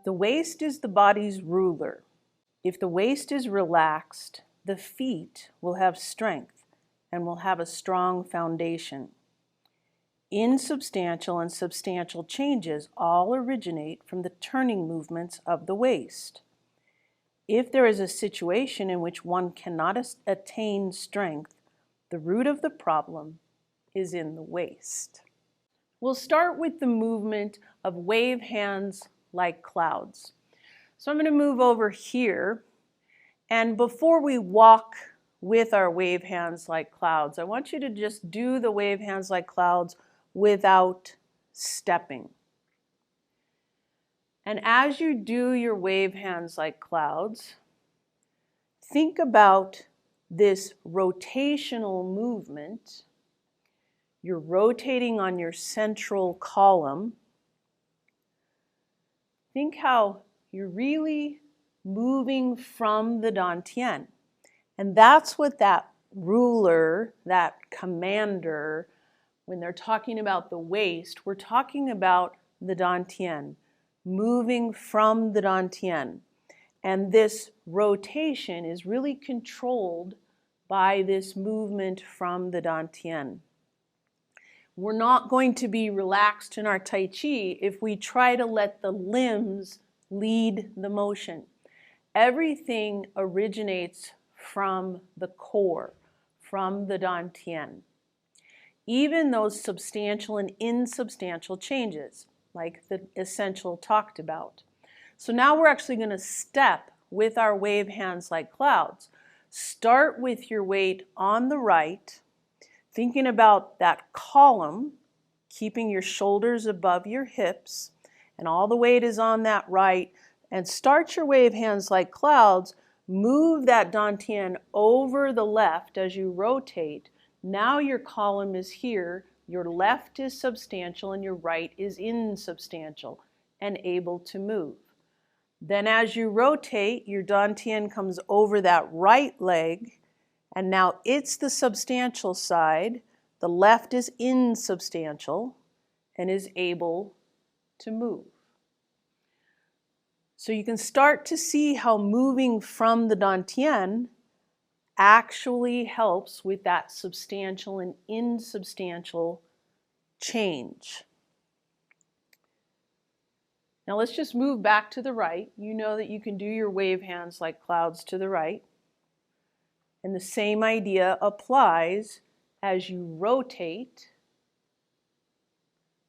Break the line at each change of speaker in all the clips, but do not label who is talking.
The waist is the body's ruler. If the waist is relaxed, the feet will have strength and will have a strong foundation. Insubstantial and substantial changes all originate from the turning movements of the waist. If there is a situation in which one cannot attain strength, the root of the problem is in the waist. We'll start with the movement of wave hands like clouds. So I'm going to move over here, and before we walk with our wave hands like clouds, I want you to just do the wave hands like clouds without stepping. And as you do your wave hands like clouds, think about this rotational movement. You're rotating on your central column. Think how you're really moving from the dantian. And that's what that ruler, that commander, when they're talking about the waist, we're talking about the dantian, moving from the dantian. And this rotation is really controlled by this movement from the dantian. We're not going to be relaxed in our Tai Chi if we try to let the limbs lead the motion. Everything originates from the core, from the dantian. Even those substantial and insubstantial changes, like the essential talked about. So now we're actually going to step with our wave hands like clouds. Start with your weight on the right, thinking about that column, keeping your shoulders above your hips, and all the weight is on that right. And start your wave hands like clouds. Move that dantian over the left as you rotate. Now your column is here. Your left is substantial and your right is insubstantial and able to move. Then as you rotate, your dantian comes over that right leg, and now it's the substantial side. The left is insubstantial and is able to move. So you can start to see how moving from the dantian actually helps with that substantial and insubstantial change. Now let's just move back to the right. You know that you can do your wave hands like clouds to the right. And the same idea applies as you rotate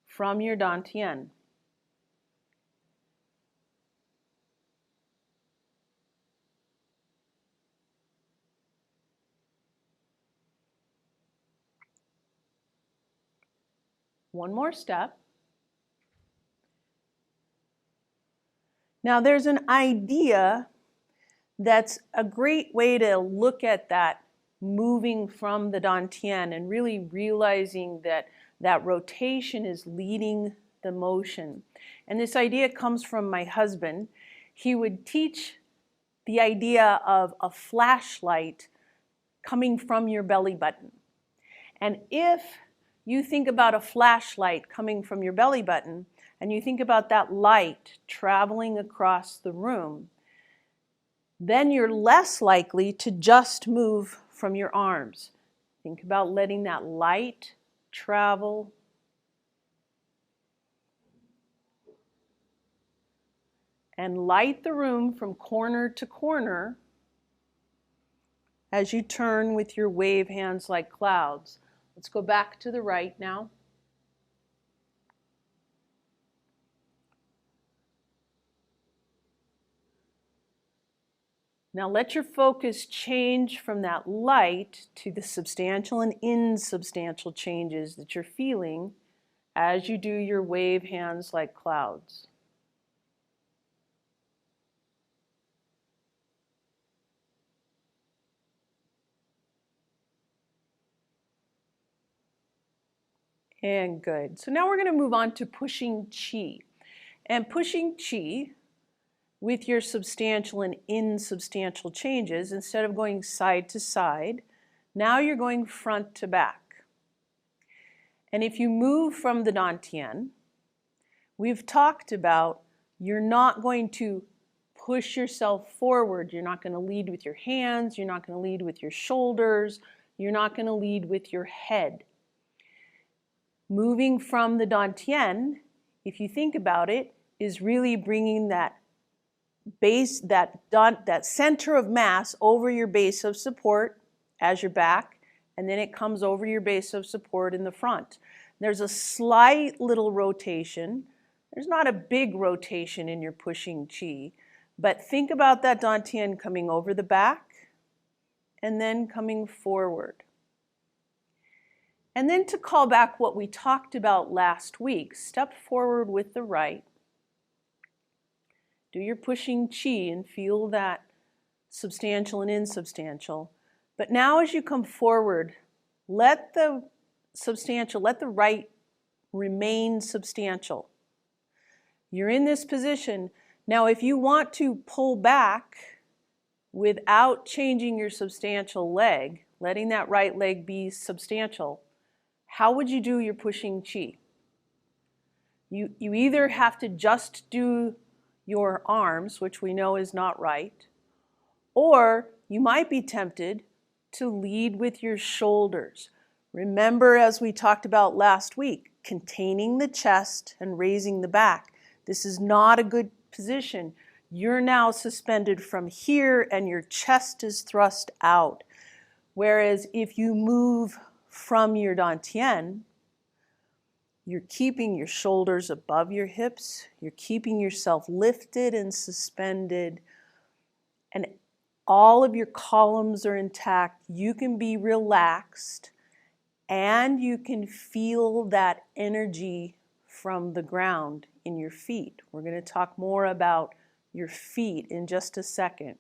from your dantian. One more step. Now there's an idea that's a great way to look at that moving from the dantian and really realizing that that rotation is leading the motion. And this idea comes from my husband. He would teach the idea of a flashlight coming from your belly button. And if you think about a flashlight coming from your belly button, and you think about that light traveling across the room, then you're less likely to just move from your arms. Think about letting that light travel. And light the room from corner to corner as you turn with your wave hands like clouds. Let's go back to the right now. Now let your focus change from that light to the substantial and insubstantial changes that you're feeling as you do your wave hands like clouds. And good. So now we're going to move on to pushing chi. And pushing chi with your substantial and insubstantial changes, instead of going side to side, now you're going front to back. And if you move from the dantian, we've talked about You're not going to push yourself forward. You're not going to lead with your hands. You're not going to lead with your shoulders. You're not going to lead with your head. Moving from the Dantian, if you think about it, is really bringing that base, that center of mass over your base of support as your back, and then it comes over your base of support in the front. There's a slight little rotation. There's not a big rotation in your pushing chi, but think about that Dantian coming over the back and then coming forward. And then to call back what we talked about last week, step forward with the right. Do your pushing chi and feel that substantial and insubstantial. But now as you come forward, let the right remain substantial. You're in this position. Now if you want to pull back without changing your substantial leg, letting that right leg be substantial, how would you do your pushing chi? You either have to just do your arms, which we know is not right, or you might be tempted to lead with your shoulders. Remember, as we talked about last week, containing the chest and raising the back. This is not a good position. You're now suspended from here and your chest is thrust out. Whereas if you move from your Dantian, you're keeping your shoulders above your hips, you're keeping yourself lifted and suspended, and all of your columns are intact. You can be relaxed, and you can feel that energy from the ground in your feet. We're going to talk more about your feet in just a second.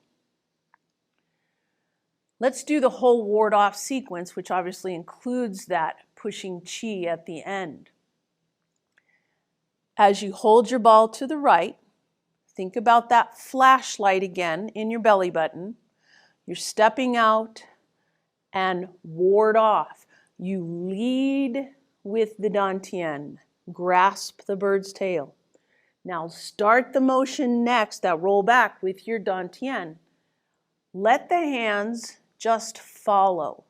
Let's do the whole ward-off sequence, which obviously includes that pushing chi at the end. As you hold your ball to the right, think about that flashlight again in your belly button. You're stepping out and ward off. You lead with the Dantian. Grasp the bird's tail. Now start the motion next, that roll back with your Dantian. Let the hands just follow.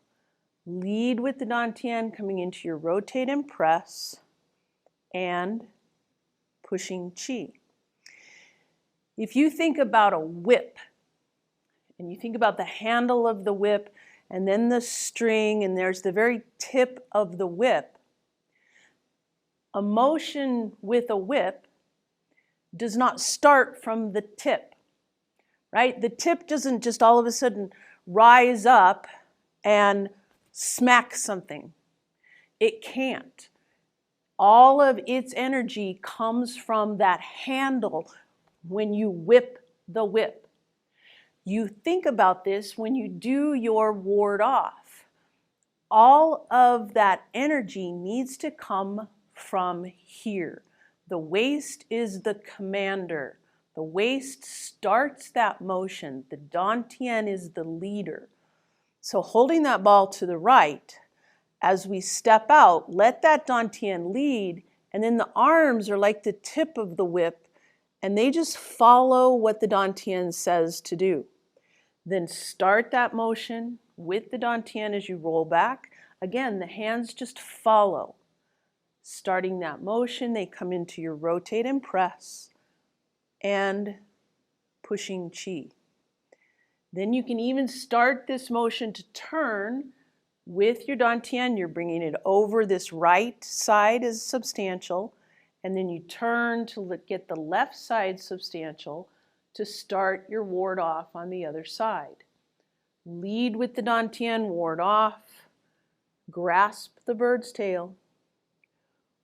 Lead with the Dantian coming into your rotate and press and pushing chi. If you think about a whip and you think about the handle of the whip and then the string and there's the very tip of the whip, a motion with a whip does not start from the tip, right? The tip doesn't just all of a sudden rise up and smack something. It can't. All of its energy comes from that handle when you whip the whip. You think about this when you do your ward off. All of that energy needs to come from here. The waist is the commander. The waist starts that motion. The Dantian is the leader. So holding that ball to the right, as we step out, let that Dantian lead, and then the arms are like the tip of the whip, and they just follow what the Dantian says to do. Then start that motion with the Dantian as you roll back. Again, the hands just follow. Starting that motion, they come into your rotate and press and pushing chi. Then you can even start this motion to turn with your Dantian. You're bringing it over. This right side is substantial, and then you turn to get the left side substantial to start your ward off on the other side. Lead with the Dantian, ward off, grasp the bird's tail,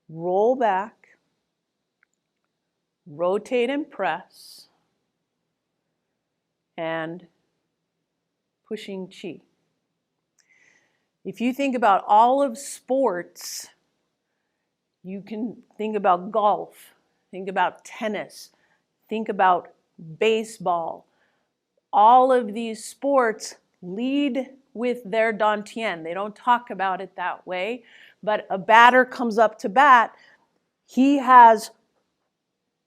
roll back, rotate and press, and pushing chi. If you think about all of sports, you can think about golf, think about tennis, think about baseball. All of these sports lead with their Dantian. They don't talk about it that way, but a batter comes up to bat, he has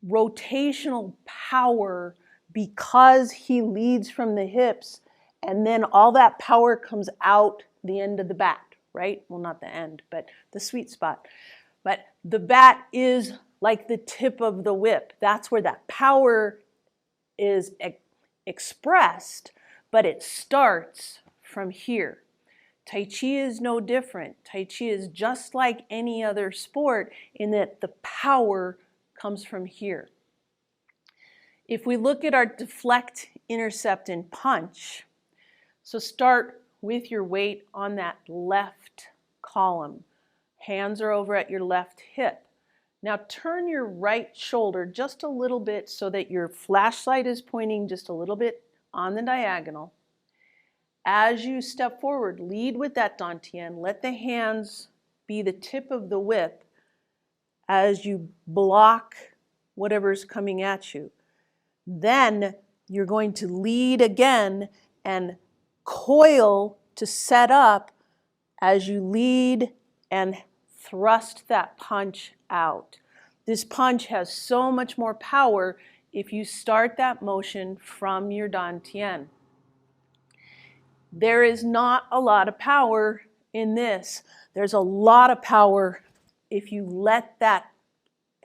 rotational power because he leads from the hips, and then all that power comes out the end of the bat, right? Well, not the end, but the sweet spot. But the bat is like the tip of the whip. That's where that power is expressed, but it starts from here. Tai Chi is no different. Tai Chi is just like any other sport in that the power comes from here. If we look at our deflect, intercept, and punch, so start with your weight on that left column. Hands are over at your left hip. Now turn your right shoulder just a little bit so that your flashlight is pointing just a little bit on the diagonal. As you step forward, lead with that Dantian. Let the hands be the tip of the whip as you block whatever's coming at you. Then you're going to lead again and coil to set up as you lead and thrust that punch out. This punch has so much more power if you start that motion from your Dantian. There is not a lot of power in this. There's a lot of power if you let that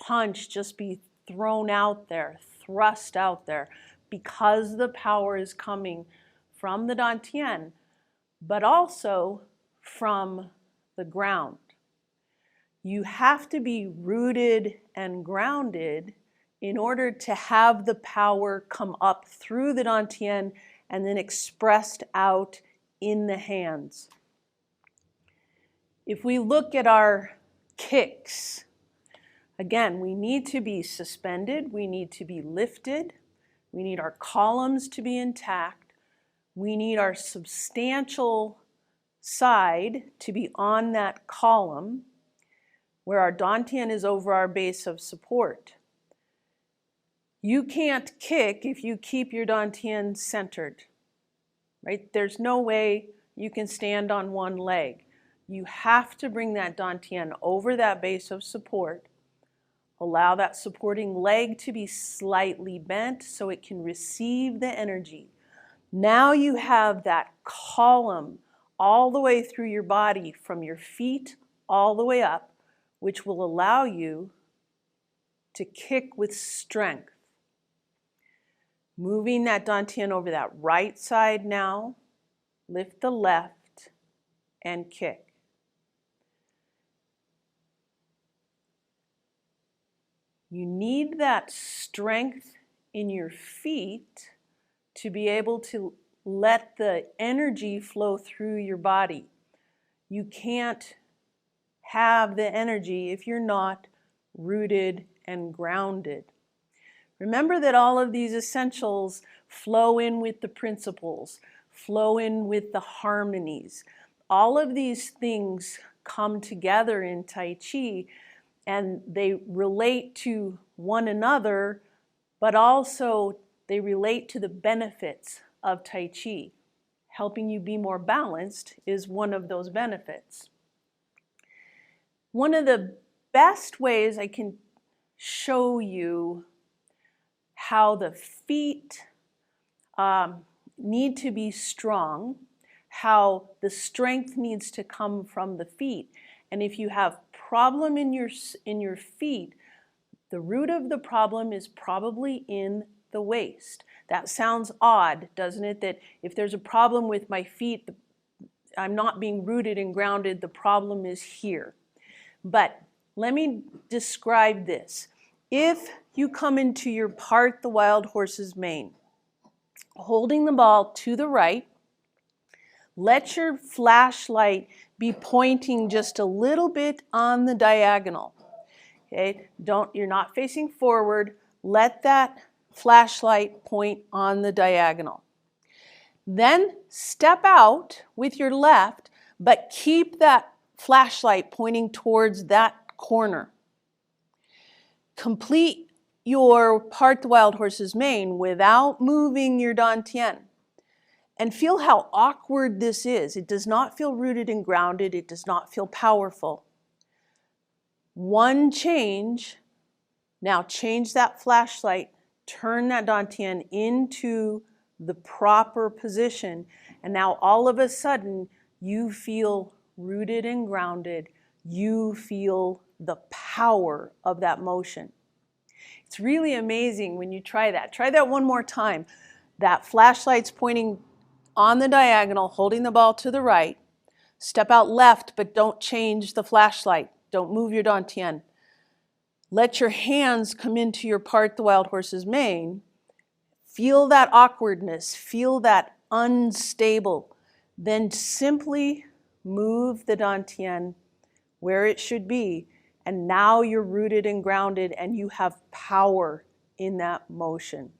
punch just be thrown out there, thrust out there, because the power is coming from the Dantian, but also from the ground. You have to be rooted and grounded in order to have the power come up through the Dantian and then expressed out in the hands. If we look at our kicks, again, we need to be suspended, we need to be lifted, we need our columns to be intact, we need our substantial side to be on that column where our Dantian is over our base of support. You can't kick if you keep your Dantian centered, right? There's no way you can stand on one leg. You have to bring that Dantian over that base of support. Allow that supporting leg to be slightly bent so it can receive the energy. Now you have that column all the way through your body from your feet all the way up, which will allow you to kick with strength. Moving that Dantian over that right side now, lift the left and kick. You need that strength in your feet to be able to let the energy flow through your body. You can't have the energy if you're not rooted and grounded. Remember that all of these essentials flow in with the principles, flow in with the harmonies. All of these things come together in Tai Chi, and they relate to one another, but also they relate to the benefits of Tai Chi. Helping you be more balanced is one of those benefits. One of the best ways I can show you how the feet need to be strong, how the strength needs to come from the feet. And if you have problem in your feet, the root of the problem is probably in the waist. That sounds odd, doesn't it? That if there's a problem with my feet, I'm not being rooted and grounded, the problem is here. But let me describe this. If you come into your part the wild horse's mane, holding the ball to the right, let your flashlight be pointing just a little bit on the diagonal. Okay? You're not facing forward. Let that flashlight point on the diagonal. Then step out with your left, but keep that flashlight pointing towards that corner. Complete your part the wild horse's mane without moving your Dantian. And feel how awkward this is. It does not feel rooted and grounded. It does not feel powerful. One change Now change that flashlight, turn that dantian into the proper position, and now all of a sudden you feel rooted and grounded. You feel the power of that motion. It's really amazing when you try that. Try that one more time. That flashlight's pointing on the diagonal, holding the ball to the right. Step out left, but don't change the flashlight. Don't move your dantian. Let your hands come into your part the wild horse's mane. Feel that awkwardness. Feel that unstable. Then simply move the dantian where it should be. And now you're rooted and grounded and you have power in that motion.